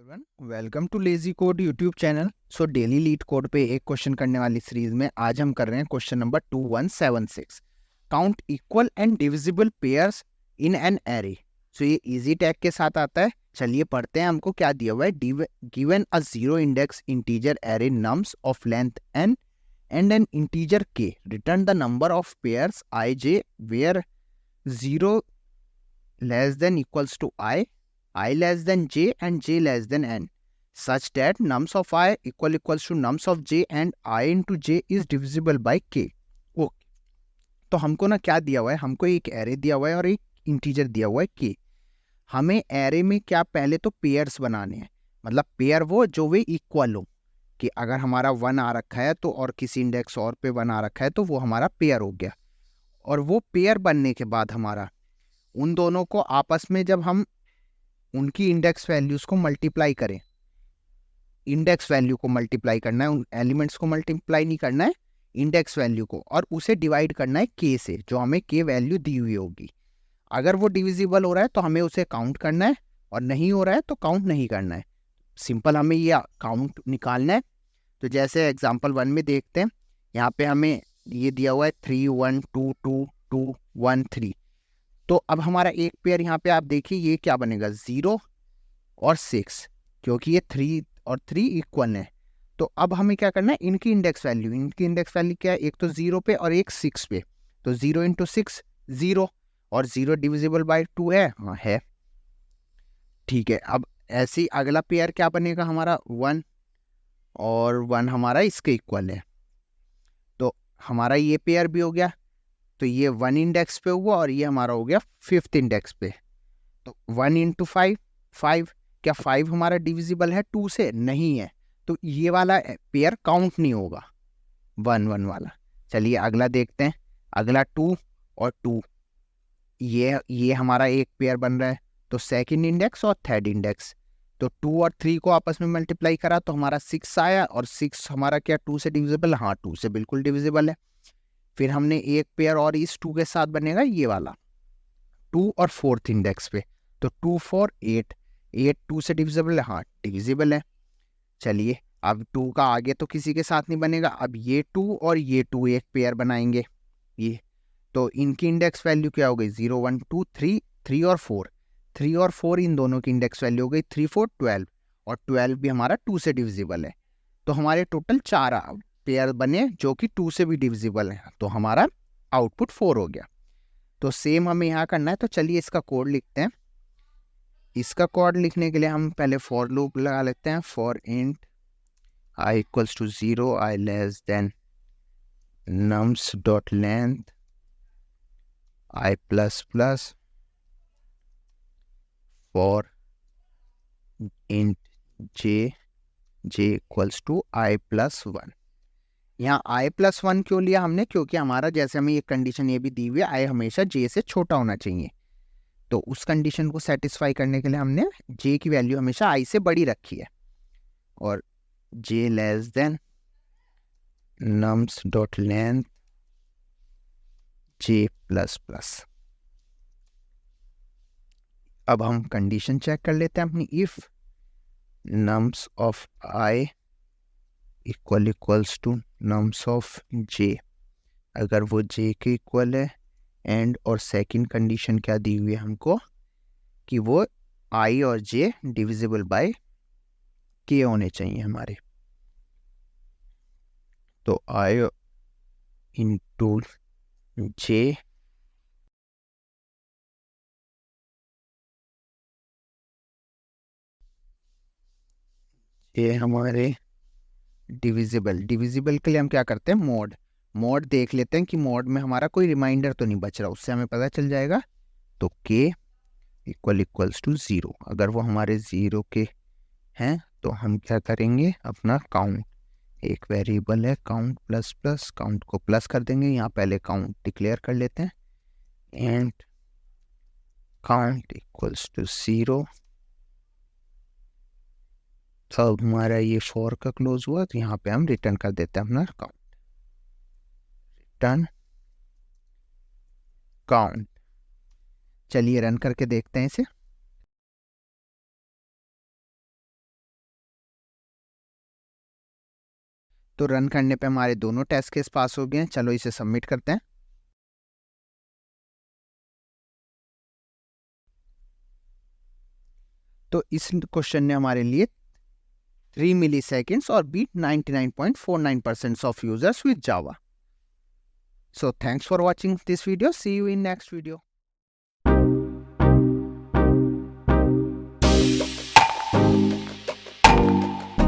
Everyone, welcome too lazy code YouTube channel. So daily leet code पे एक question करने वाली सीरीज में आज हम कर रहे हैं question number 2176। Count equal and divisible pairs in an array. So ये इजी टैग के साथ आता है। चलिए पढ़ते हैं हमको क्या दिया हुआ है। Given a zero index integer array nums of length n and an integer k, return the number of pairs ij where 0 less than equals to I less than j and j less than n, such that nums of I equals to nums of j and I into j is divisible by k. Okay, तो हमको ना क्या दिया हुआ है, हमको एक array दिया हुआ है और एक इंटीजर दिया हुआ है k। हमें एरे में क्या पहले तो पेयर्स बनाने हैं, मतलब पेयर वो जो वे इक्वल हो, कि अगर हमारा 1 आ रखा है तो और किसी इंडेक्स और पे 1 आ रखा है तो वो हमारा पेयर हो गया। और वो पेयर बनने के बाद हमारा उन दोनों को आपस में जब हम उनकी इंडेक्स वैल्यूज को मल्टीप्लाई करें, इंडेक्स वैल्यू को मल्टीप्लाई करना है, उन एलिमेंट्स को मल्टीप्लाई नहीं करना है, इंडेक्स वैल्यू को, और उसे डिवाइड करना है के से, जो हमें के वैल्यू दी हुई होगी। अगर वो डिविजिबल हो रहा है तो हमें उसे काउंट करना है, और नहीं हो रहा है तो काउंट नहीं करना है। सिंपल हमें ये काउंट निकालना है। तो जैसे एग्जाम्पल 1 में देखते हैं, यहाँ पे हमें ये दिया हुआ है 3 1 2 2 2 1 3। तो अब हमारा एक पेयर यहाँ पे आप देखिए ये क्या बनेगा, 0 और 6, क्योंकि ये 3 और 3 इक्वल है। तो अब हमें क्या करना है, इनकी इंडेक्स वैल्यू क्या है, एक तो 0 पे और एक 6 पे। तो 0 इंटू 6 0, और 0 डिविजिबल बाय 2 है, हाँ है, ठीक है। अब ऐसे ही अगला पेयर क्या बनेगा हमारा, 1 और 1 हमारा इसके इक्वल है। तो हमारा ये पेयर भी हो गया। तो ये 1 इंडेक्स पे हुआ और ये हमारा हो गया 5th इंडेक्स पे। तो 1 इंटू 5 5, क्या 5 हमारा डिविजिबल है 2 से, नहीं है, तो ये वाला पेयर काउंट नहीं होगा, 1 1 वाला। चलिए अगला देखते हैं, अगला 2 और 2, ये हमारा एक पेयर बन रहा है। तो सेकंड इंडेक्स और थर्ड इंडेक्स, तो 2 और 3 को आपस में मल्टीप्लाई करा तो हमारा 6 आया, और 6 हमारा क्या 2 से डिविजिबल, हाँ 2 से बिल्कुल डिविजिबल है। फिर हमने एक पेयर और इस 2 के साथ बनेगा ये वाला 2 और 4th इंडेक्स पे। तो 2 4 8, 8 2 से डिविजिबल है, हाँ डिविजिबल है। चलिए अब 2 का आगे तो किसी के साथ नहीं बनेगा, अब ये 2 और ये 2 एक पेयर बनाएंगे ये। तो इनकी इंडेक्स वैल्यू क्या हो गई, 0 1 2 3, 3 और 4, 3 और 4 इन दोनों की इंडेक्स वैल्यू हो गई 3 4 12, और 12 भी हमारा 2 से डिविजिबल है। तो हमारे टोटल 4 पेयर बने जो कि 2 से भी डिविजिबल है, तो हमारा आउटपुट 4 हो गया। तो सेम हमें यहाँ करना है। तो चलिए इसका कोड लिखते हैं। इसका कोड लिखने के लिए हम पहले फॉर लूप लगा लेते हैं। For int I equals to 0, I less than nums dot length I plus plus, for int J equals to I plus 1। यहाँ आई प्लस 1 क्यों लिया हमने, क्योंकि हमारा जैसे हमें ये कंडीशन ये भी दी हुई है, आई हमेशा जे से छोटा होना चाहिए। तो उस कंडीशन को सेटिस्फाई करने के लिए हमने जे की वैल्यू हमेशा आई से बड़ी रखी है, और J less than nums dot length J plus plus. अब हम कंडीशन चेक कर लेते हैं अपनी। If nums of I equals to nums of J, अगर वो जे के इक्वल है, एंड और सेकंड कंडीशन क्या दी हुई है हमको, कि वो आई और जे डिविजिबल बाय के होने चाहिए हमारे। तो आई इंटू जे ये हमारे डिविजिबल के लिए हम क्या करते हैं, मोड देख लेते हैं कि मोड में हमारा कोई रिमाइंडर तो नहीं बच रहा, उससे हमें पता चल जाएगा। तो के इक्वल्स टू 0, अगर वो हमारे 0 के हैं तो हम क्या करेंगे, अपना काउंट, एक वेरिएबल है काउंट प्लस प्लस, काउंट को प्लस कर देंगे। यहाँ पहले काउंट डिक्लेयर कर लेते हैं, एंड काउंट इक्वल्स टू 0। तब हमारा ये फॉर का क्लोज हुआ, तो यहाँ पे हम रिटर्न कर देते हैं अपना काउंट, रिटर्न काउंट। चलिए रन करके देखते हैं इसे। तो रन करने पे हमारे दोनों टेस्ट केस पास हो गए हैं। चलो इसे सबमिट करते हैं। तो इस क्वेश्चन ने हमारे लिए 3 मिली सेकेंड्स और beat 99.49% of users with Java. So thanks for watching this video. See you in next video.